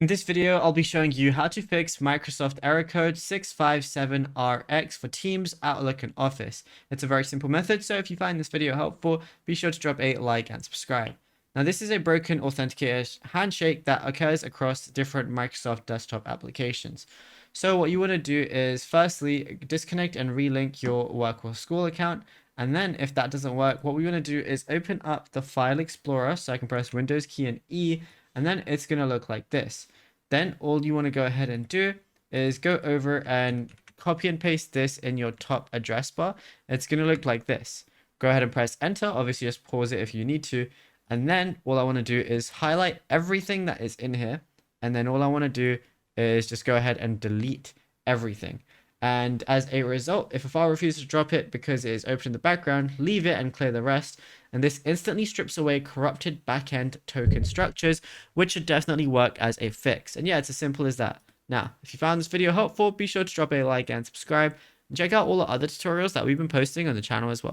In this video, I'll be showing you how to fix Microsoft error code 657RX for Teams, Outlook, and Office. It's a very simple method, so if you find this video helpful, be sure to drop a like and subscribe. Now, this is a broken authenticator handshake that occurs across different Microsoft desktop applications. So what you want to do is firstly disconnect and relink your work or school account. And then if that doesn't work, what we want to do is open up the File Explorer. So I can press Windows key and E, and then it's going to look like this. Then all you want to go ahead and do is go over and copy and paste this in your top address bar. It's going to look like this. Go ahead and press enter. Obviously, just pause it if you need to. And then all I want to do is highlight everything that is in here. And then all I want to do is just go ahead and delete everything. And as a result, if a file refuses to drop it because it is open in the background, leave it and clear the rest. And this instantly strips away corrupted backend token structures, which should definitely work as a fix. And yeah, it's as simple as that. Now, if you found this video helpful, be sure to drop a like and subscribe. And check out all the other tutorials that we've been posting on the channel as well.